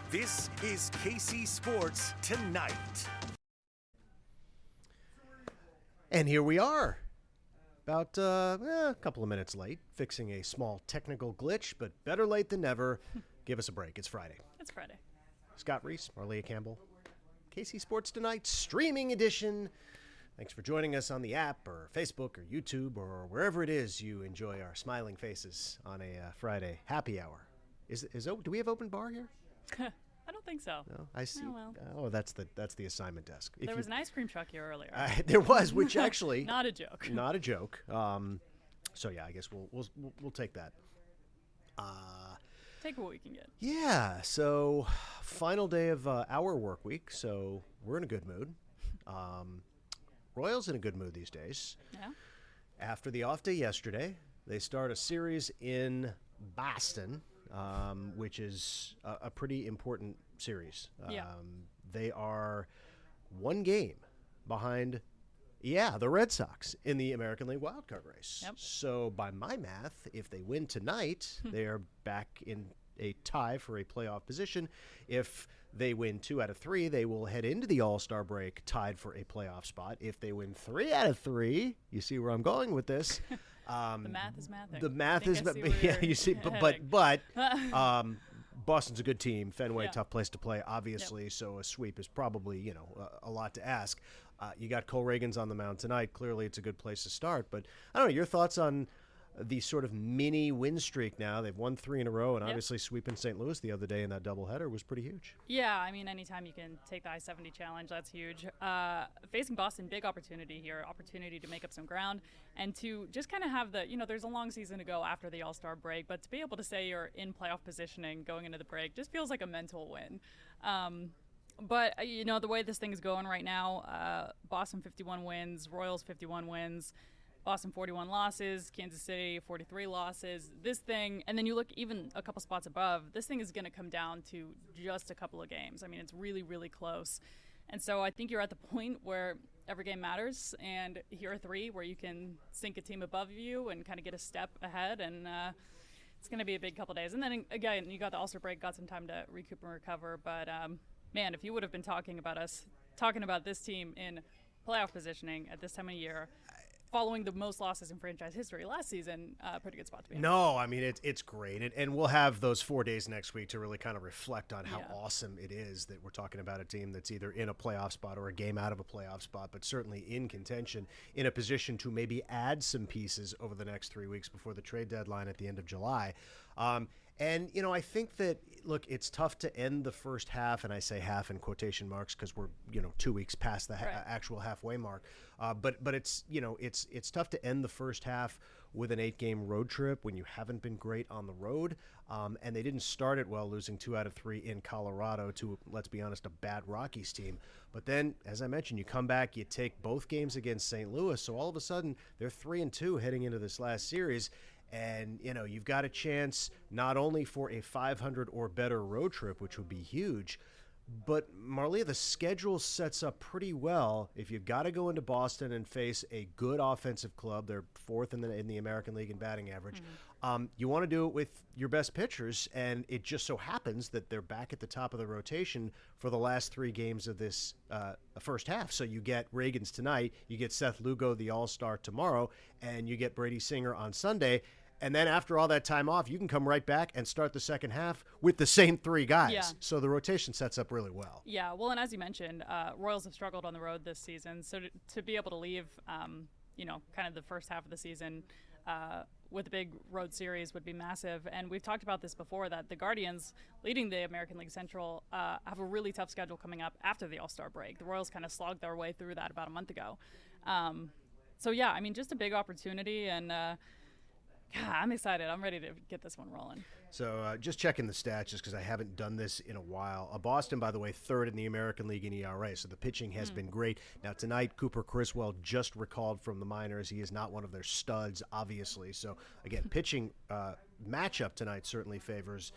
This is KC Sports Tonight. And here we are, about a couple of minutes late, fixing a small technical glitch, but better late than never. Give us a break. It's Friday. It's Friday. Scott Reiss, Marleah Campbell, KC Sports Tonight, streaming edition. Thanks for joining us on the app or Facebook or YouTube or wherever it is you enjoy our smiling faces on a Friday happy hour. Do we have open bar here? I don't think so. No, I see. Oh, well. Oh, that's the assignment desk. There was an ice cream truck here earlier. There was, which actually Not a joke. Not a joke. So yeah, I guess we'll take that. Take what we can get. Yeah. So final day of our work week. So we're in a good mood. Royals in a good mood these days. Yeah. After the off day yesterday, they start a series in Boston, which is a pretty important series. Yeah. They are one game behind, the Red Sox in the American League wildcard race. Yep. So by my math, if they win tonight, they are back in a tie for a playoff position. If they win 2 out of 3, they will head into the All-Star break tied for a playoff spot. If they win 3 out of 3, you see where I'm going with this. The math is mathing. The math is, you see, but Boston's a good team. Fenway, tough place to play, obviously. Yep. So a sweep is probably, a lot to ask. You got Cole Reagans on the mound tonight. Clearly, it's a good place to start. But I don't know, your thoughts on the sort of mini win streak now. They've won 3 in a row, and obviously sweeping St. Louis the other day in that doubleheader was pretty huge. Yeah, I mean, anytime you can take the I-70 challenge, that's huge. Facing Boston, big opportunity here, opportunity to make up some ground and to just kind of have the, there's a long season to go after the All-Star break, but to be able to say you're in playoff positioning going into the break just feels like a mental win. But, the way this thing is going right now, Boston 51 wins, Royals 51 wins, Boston 41 losses, Kansas City 43 losses. This thing, and then you look even a couple spots above, this thing is going to come down to just a couple of games. I mean, it's really, really close. And so I think you're at the point where every game matters, and here are 3 where you can sink a team above you and kind of get a step ahead, and it's going to be a big couple days. And then, again, you got the All-Star break, got some time to recoup and recover. But, man, if you would have been talking about this team in playoff positioning at this time of year, following the most losses in franchise history last season, pretty good spot to be in. No, I mean, it's great. And we'll have those 4 days next week to really kind of reflect on how awesome it is that we're talking about a team that's either in a playoff spot or a game out of a playoff spot, but certainly in contention, in a position to maybe add some pieces over the next 3 weeks before the trade deadline at the end of July. And, I think that, look, it's tough to end the first half, and I say half in quotation marks because we're, 2 weeks past the actual halfway mark. But it's, it's tough to end the first half with an 8-game road trip when you haven't been great on the road. And they didn't start it well, losing 2 out of 3 in Colorado to, let's be honest, a bad Rockies team. But then, as I mentioned, you come back, you take both games against St. Louis. So all of a sudden, they're 3-2 heading into this last series. And, you've got a chance not only for a 500 or better road trip, which would be huge, but, Marleah, the schedule sets up pretty well. If you've got to go into Boston and face a good offensive club, they're 4th in the American League in batting average, you want to do it with your best pitchers, and it just so happens that they're back at the top of the rotation for the last 3 games of this first half. So you get Reagans tonight, you get Seth Lugo, the All-Star, tomorrow, and you get Brady Singer on Sunday. And then after all that time off, you can come right back and start the second half with the same 3 guys. Yeah. So the rotation sets up really well. Yeah, well, and as you mentioned, Royals have struggled on the road this season. So to be able to leave, kind of the first half of the season with a big road series would be massive. And we've talked about this before, that the Guardians, leading the American League Central, have a really tough schedule coming up after the All-Star break. The Royals kind of slogged their way through that about a month ago. So, yeah, I mean, just a big opportunity, and I'm excited. I'm ready to get this one rolling. So just checking the stats, just because I haven't done this in a while. Boston, by the way, 3rd in the American League in ERA, so the pitching has been great. Now, tonight, Cooper Criswell just recalled from the minors. He is not one of their studs, obviously. So, again, pitching matchup tonight certainly favors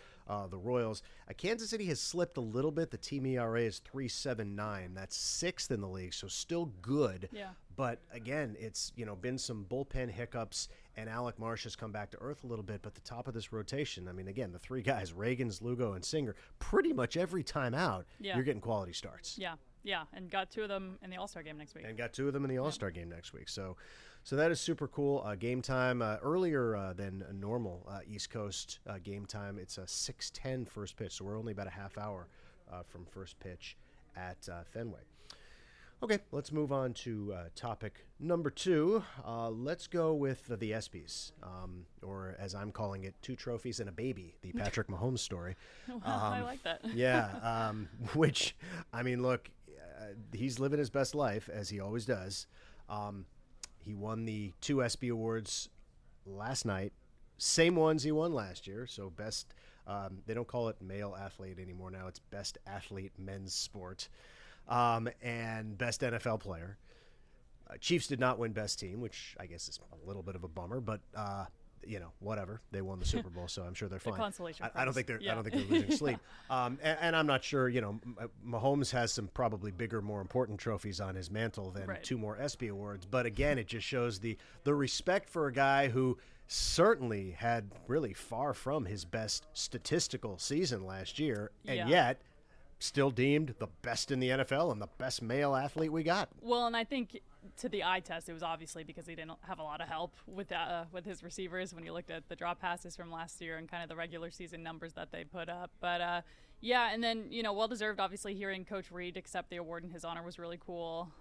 the Royals. Kansas City has slipped a little bit. The team ERA is 3.79. That's 6th in the league, so still good. Yeah. But again, it's been some bullpen hiccups, and Alec Marsh has come back to earth a little bit. But the top of this rotation, I mean, again, the three guys, Reagans, Lugo, and Singer, pretty much every time out, you're getting quality starts. Yeah, and got 2 of them in the All-Star game next week. Game next week. So that is super cool. Game time earlier than a normal East Coast game time. It's a 6:10 first pitch, so we're only about a half hour from first pitch at Fenway. Okay, let's move on to topic number 2. Let's go with the ESPYs, or as I'm calling it, 2 trophies and a baby, the Patrick Mahomes story. I like that. Yeah, which, I mean, look, he's living his best life, as he always does. He won the 2 ESPY Awards last night, same ones he won last year. So best, they don't call it male athlete anymore now. It's best athlete men's sport, and best NFL player. Chiefs did not win best team, which I guess is a little bit of a bummer, but whatever. They won the Super Bowl, so I'm sure they're fine. Consolation I don't think they're yeah. losing sleep. And I'm not sure. Mahomes has some probably bigger, more important trophies on his mantle than 2 more ESPY awards. But again, it just shows the respect for a guy who certainly had really far from his best statistical season last year, and yet still deemed the best in the NFL and the best male athlete we got. Well, and I think to the eye test, it was obviously because he didn't have a lot of help with his receivers when you looked at the drop passes from last year and kind of the regular season numbers that they put up. But and then well-deserved. Obviously, hearing Coach Reed accept the award in his honor was really cool.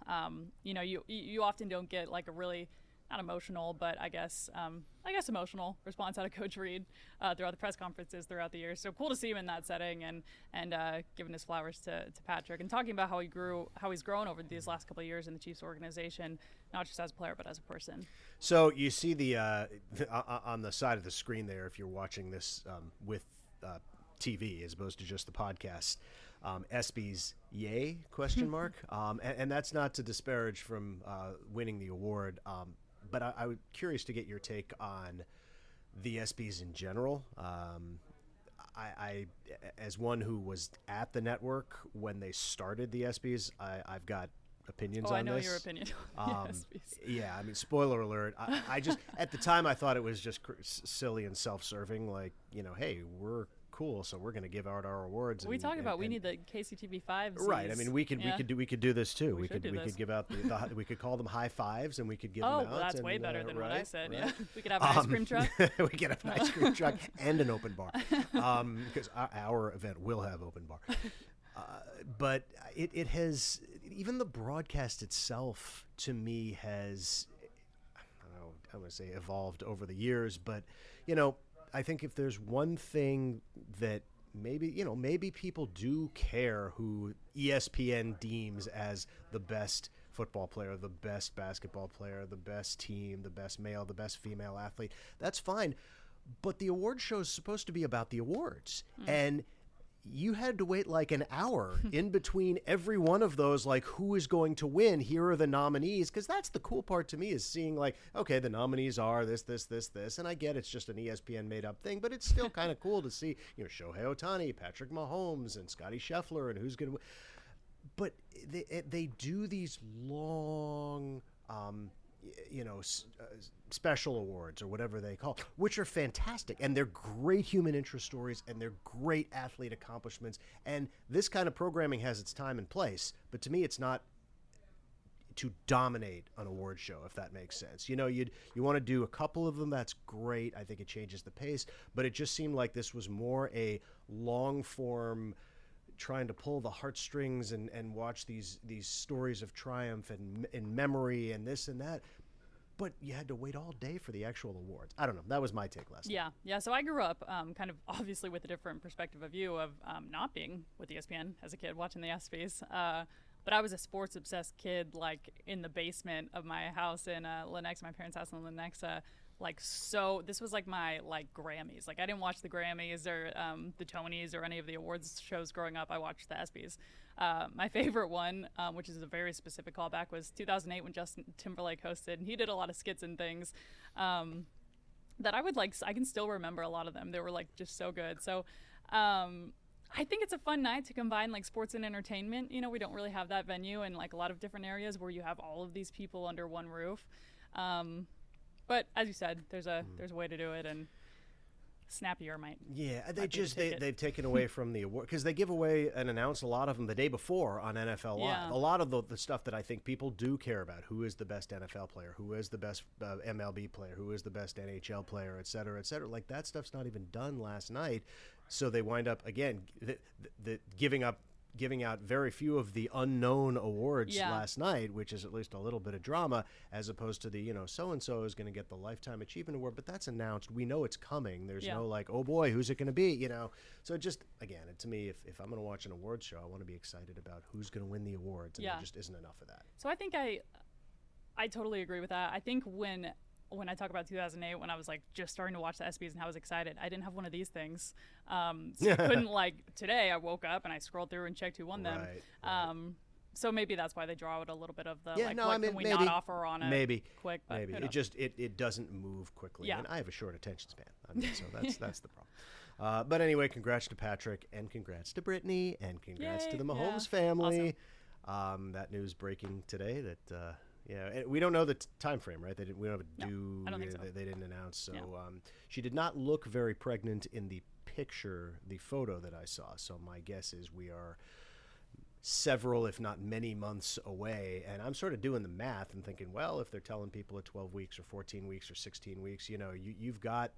You often don't get like a really not emotional, but I guess emotional response out of Coach Reed throughout the press conferences throughout the year. So cool to see him in that setting and giving his flowers to Patrick and talking about how he's grown over these last couple of years in the Chiefs organization, not just as a player but as a person. So you see the on the side of the screen there, if you're watching this with TV as opposed to just the podcast, ESPY's yay ? And that's not to disparage from winning the award. But I was curious to get your take on the ESPYs in general. I, as one who was at the network when they started the ESPYs, I've got opinions on this. I know your opinion on the ESPYs. Yeah, I mean, spoiler alert. I just, at the time, I thought it was just silly and self-serving. Like, hey, we're cool, so we're going to give out our awards. We talk about we need the KCTV5s. Right. I mean, we could do this too. We could give out we could call them high fives, and we could give them out. Oh, that's way better than what I said. Right? Yeah, we could have an ice cream truck. We could have an ice cream truck and an open bar, because our event will have open bar. But it has, even the broadcast itself to me has, I don't know, I'm going to say evolved over the years, but I think if there's one thing that maybe people do care who ESPN deems as the best football player, the best basketball player, the best team, the best male, the best female athlete, that's fine. But the award show is supposed to be about the awards. And you had to wait like an hour in between every one of those, like who is going to win, here are the nominees, because that's the cool part to me, is seeing like, okay, the nominees are this, and I get it's just an ESPN made up thing, but it's still kind of cool to see, Shohei Ohtani, Patrick Mahomes, and Scotty Scheffler, and who's going to win. But they do these long special awards or whatever they call, which are fantastic, and they're great human interest stories, and they're great athlete accomplishments, and this kind of programming has its time and place, but to me it's not to dominate an award show, if that makes sense. You want to do a couple of them, that's great. I think it changes the pace, but it just seemed like this was more a long form, trying to pull the heartstrings and watch these stories of triumph and memory and this and that. But you had to wait all day for the actual awards. I don't know. That was my take last night. Yeah. So I grew up kind of obviously with a different perspective of view of not being with ESPN as a kid, watching the ESPYs. But I was a sports-obsessed kid, like in the basement of my house in Lenexa, my parents' house in Lenexa. So this was like my Grammys. Like I didn't watch the Grammys or the Tonys or any of the awards shows growing up. I watched the ESPYs. My favorite one, which is a very specific callback, was 2008 when Justin Timberlake hosted, and he did a lot of skits and things. that I can still remember a lot of them. They were like just so good. So I think it's a fun night to combine like sports and entertainment. You know, we don't really have that venue in like a lot of different areas where you have all of these people under one roof. But as you said, there's a way to do it, and snappier might. Yeah, they've taken away from the award because they give away and announce a lot of them the day before on NFL Live. Yeah. A lot of the stuff that I think people do care about: who is the best NFL player, who is the best MLB player, who is the best NHL player, et cetera, et cetera. Like that stuff's not even done last night, so they wind up again giving out very few of the unknown awards last night, which is at least a little bit of drama, as opposed to the, so-and-so is going to get the Lifetime Achievement Award, but that's announced. We know it's coming. There's no like, oh boy, who's it going to be, So just, again, to me, if I'm going to watch an awards show, I want to be excited about who's going to win the awards, and there just isn't enough of that. So I think I totally agree with that. I think when I talk about 2008, when I was like just starting to watch the ESPYs and I was excited, I didn't have one of these things. So I couldn't today I woke up and I scrolled through and checked who won them. Right. So maybe that's why they draw out a little bit of the can we maybe, not offer on a maybe quick. But maybe it doesn't move quickly. Yeah. And I have a short attention span, so that's the problem. But anyway, congrats to Patrick and congrats to Brittany and congrats to the Mahomes family. Awesome. That news breaking today that. Yeah, we don't know the time frame, right? We don't have a due. I don't think so. They didn't announce. So she did not look very pregnant in the picture, the photo that I saw. So my guess is we are several, if not many months away. And I'm sort of doing the math and thinking, well, if they're telling people at 12 weeks or 14 weeks or 16 weeks, you've got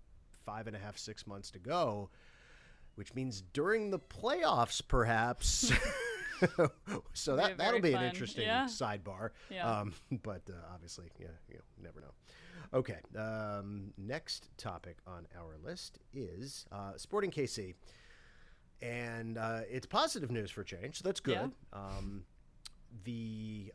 5.5, 6 months to go, which means during the playoffs, perhaps. So that'll be an interesting sidebar. Yeah. But obviously, you never know. Okay. Next topic on our list is Sporting KC. And it's positive news for a change, so that's good. Yeah. The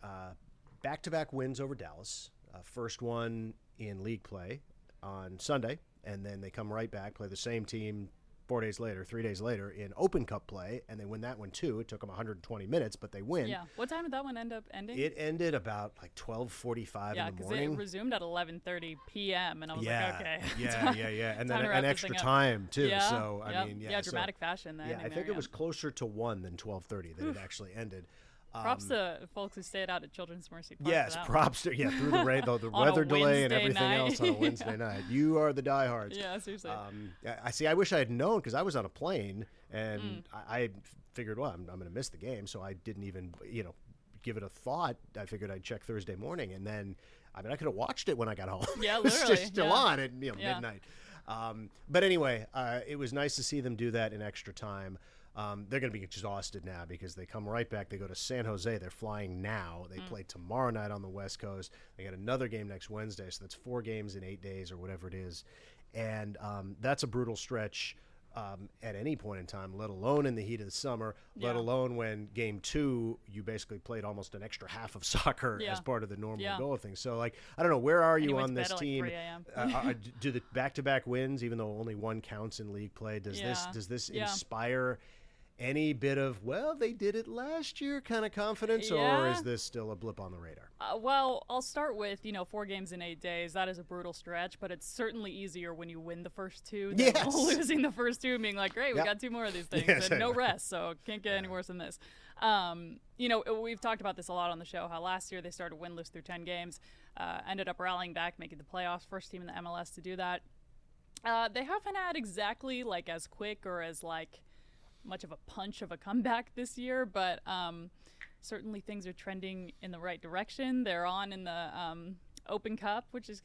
back-to-back wins over Dallas. First one in league play on Sunday, and then they come right back, play the same team 3 days later in Open Cup play, and they win that one too. It took them 120 minutes, but they win. Yeah. What time did that one end up ending? It ended about like 12:45 in the morning. Yeah, because it resumed at 11:30 p.m. and I was like, okay. Yeah. And then an extra time too. Yeah. So I mean, dramatic fashion then. Yeah, I think it was closer to 1 than 12:30 that it actually ended. Props to folks who stayed out at Children's Mercy Park. Yes, props to through the rain, the weather delay and everything else on a Wednesday night. You are the diehards. Yeah, seriously. I wish I had known because I was on a plane and I figured, well, I'm going to miss the game, so I didn't even give it a thought. I figured I'd check Thursday morning, and then I could have watched it when I got home. Yeah, It's literally. just still on at midnight. But anyway, it was nice to see them do that in extra time. They're going to be exhausted now because they come right back. They go to San Jose. They're flying now. They play tomorrow night on the West Coast. They got another game next Wednesday, so that's 4 games in 8 days or whatever it is. And that's a brutal stretch at any point in time, let alone in the heat of the summer, let alone when game 2, you basically played almost an extra half of soccer as part of the normal go of things. So, I don't know, where are you on this team? Do the back-to-back wins, even though only one counts in league play, does this inspire any bit of, well, they did it last year kind of confidence, or is this still a blip on the radar? Well, I'll start with, 4 games in 8 days. That is a brutal stretch, but it's certainly easier when you win the first 2 than losing the first 2 and being like, great, we got 2 more of these things and no rest, so can't get any worse than this. We've talked about this a lot on the show, how last year they started winless through 10 games, ended up rallying back, making the playoffs, first team in the MLS to do that. They haven't had exactly as quick or as much of a punch of a comeback this year, but certainly things are trending in the right direction. They're on in the Open Cup, which is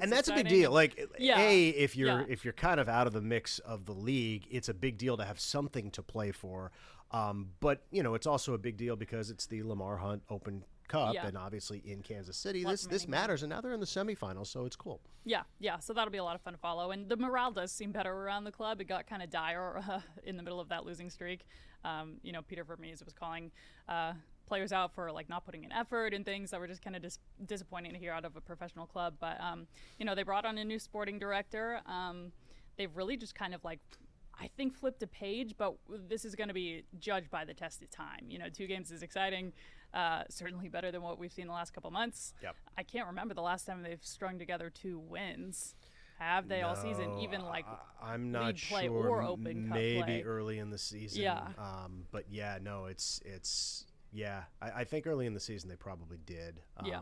and that's exciting. A big deal. If you're kind of out of the mix of the league, it's a big deal to have something to play for. But it's also a big deal because it's the Lamar Hunt Open Cup, and obviously in Kansas City, this matters, and now they're in the semifinals, so it's cool. Yeah, so that'll be a lot of fun to follow, and the morale does seem better around the club. It got kind of dire in the middle of that losing streak. Peter Vermees was calling players out for not putting in effort and things that were just kind of disappointing to hear out of a professional club. But they brought on a new sporting director. They've really just kind of I think flipped a page, but this is going to be judged by the test of time. 2 games is exciting, certainly better than what we've seen the last couple months. Yep. I can't remember the last time they've strung together 2 wins. Have they all season? Even like I'm not league play sure. or Open Cup maybe play. early in the season. Yeah. But yeah, no, it's yeah. I think early in the season they probably did. Yeah.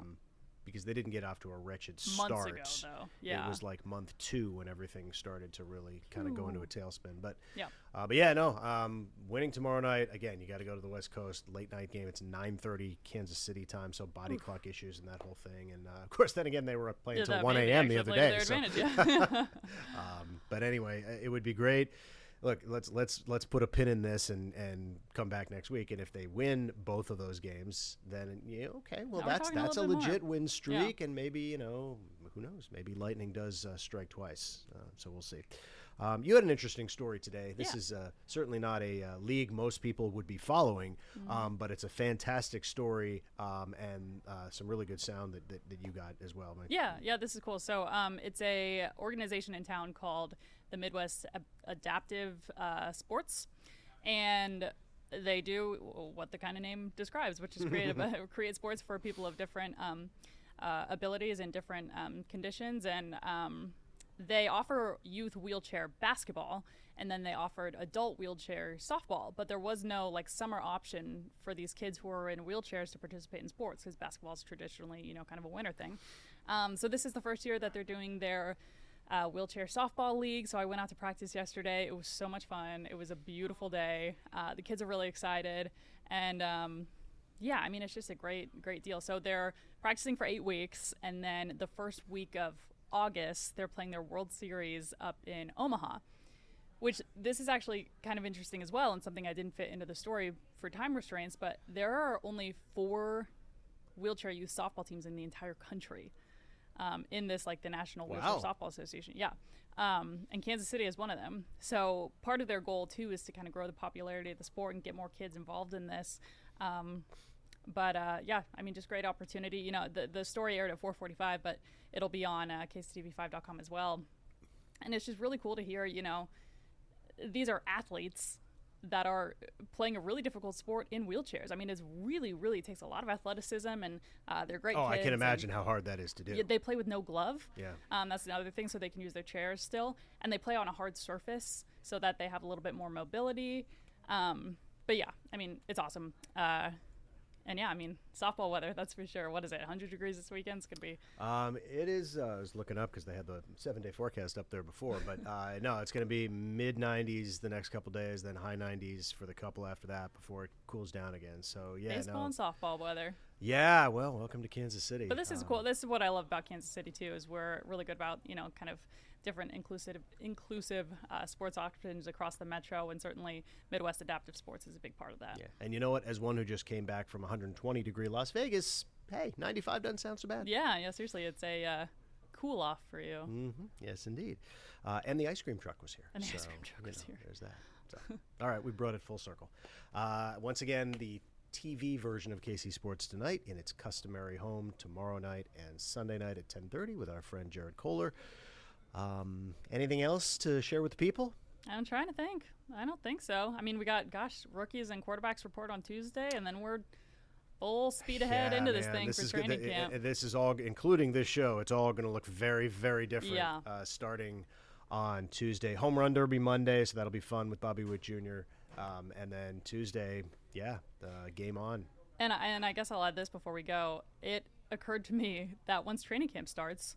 Because they didn't get off to a wretched Months start. ago, though. Yeah. It was like month 2 when everything started to really kind of go into a tailspin. But yeah. But yeah, no. Winning tomorrow night again. You got to go to the West Coast late night game. It's 9:30 Kansas City time, so body clock issues and that whole thing. And of course, then again they were playing until 1 a.m. the other day. So. But anyway, it would be great. Look, let's put a pin in this and come back next week. And if they win both of those games, then okay, well now that's a legit win streak, yeah. and maybe who knows, maybe Lightning does strike twice. So we'll see. You had an interesting story today. This is certainly not a league most people would be following, but it's a fantastic story and some really good sound that you got as well. Mike. Yeah, this is cool. So it's a organization in town called the Midwest Adaptive Sports, and they do what the kind of name describes, which is create sports for people of different abilities and different conditions, and they offer youth wheelchair basketball, and then they offered adult wheelchair softball, but there was no like summer option for these kids who are in wheelchairs to participate in sports, because basketball is traditionally kind of a winter thing. So this is the first year that they're doing their wheelchair softball league. So I went out to practice yesterday. It was so much fun. It was a beautiful day. The kids are really excited, and yeah, I mean, it's just a great deal. So they're practicing for 8 weeks, and then the first week of August they're playing their World Series up in Omaha, which this is actually kind of interesting as well, and something I didn't fit into the story for time restraints, but there are only 4 wheelchair youth softball teams in the entire country. In this, like the National Wheelchair Softball Association. Yeah. And Kansas City is one of them. So part of their goal, too, is to kind of grow the popularity of the sport and get more kids involved in this. Yeah, I mean, just great opportunity. The story aired at 4:45, but it'll be on KCTV5.com as well. And it's just really cool to hear, these are athletes that are playing a really difficult sport in wheelchairs. I mean, it's really takes a lot of athleticism, and they're great kids. I can imagine how hard that is to do. They play with no glove. Yeah. That's another thing, so they can use their chairs still. And they play on a hard surface so that they have a little bit more mobility. But yeah, I mean, it's awesome. And yeah, I mean, softball weather, that's for sure. What is it, 100 degrees this weekend? It's going to be... It is, I was looking up because they had the 7-day forecast up there before, but no, it's going to be mid-90s the next couple days, then high 90s for the couple after that before it cools down again. So, yeah. Baseball and softball weather. Yeah, well, welcome to Kansas City. But this is cool. This is what I love about Kansas City, too, is we're really good about, kind of different inclusive sports options across the metro, and certainly Midwest Adaptive Sports is a big part of that. Yeah, and you know what? As one who just came back from 120-degree Las Vegas, hey, 95 doesn't sound so bad. Yeah, seriously, it's a cool off for you. Mm-hmm. Yes, indeed. And the ice cream truck was here. Ice cream truck was here. There's that. So, all right, we brought it full circle. Once again, the TV version of KC Sports Tonight in its customary home tomorrow night and Sunday night at 10:30 with our friend Jared Kohler. Anything else to share with the people? I'm trying to think. I don't think so. I mean, we got, rookies and quarterbacks report on Tuesday, and then we're full speed ahead into this thing for training camp. This is all, including this show, it's all going to look very, very different starting on Tuesday. Home Run Derby Monday, so that'll be fun with Bobby Witt Jr. And then Tuesday, game on. And I guess I'll add this before we go. It occurred to me that once training camp starts,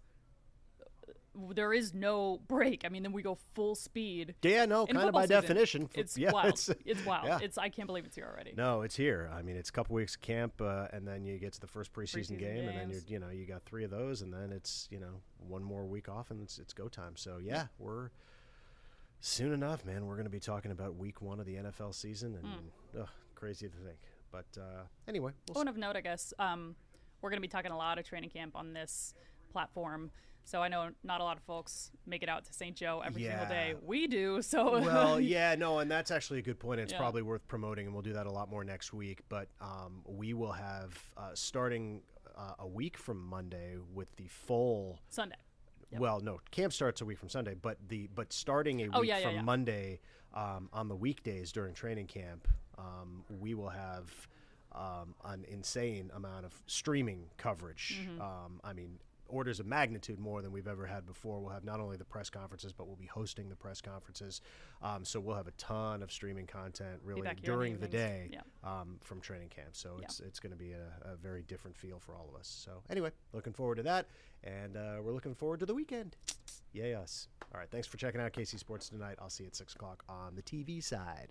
there is no break. I mean, then we go full speed. Yeah, no, kind of by definition. It's wild. It's wild. Yeah. I can't believe it's here already. No, it's here. I mean, it's a couple weeks of camp, and then you get to the first preseason game, and then you got 3 of those, and then it's one more week off, and it's go time. So we're soon enough, man. We're going to be talking about week 1 of the NFL season, and crazy to think. But anyway, point of note, I guess we're going to be talking a lot of training camp on this platform. So I know not a lot of folks make it out to St. Joe every single day. We do, so... Well, and that's actually a good point. It's probably worth promoting, and we'll do that a lot more next week. But we will have, starting a week from Monday with the full... Sunday. Yep. Well, no, camp starts a week from Sunday, but starting a week from Monday on the weekdays during training camp, we will have an insane amount of streaming coverage. I mean... orders of magnitude more than we've ever had before. We'll have not only the press conferences, but we'll be hosting the press conferences. So we'll have a ton of streaming content really during the day from training camp. So it's going to be a very different feel for all of us. So anyway, looking forward to that. And we're looking forward to the weekend. Yay us. All right, thanks for checking out KC Sports Tonight. I'll see you at 6 o'clock on the TV side.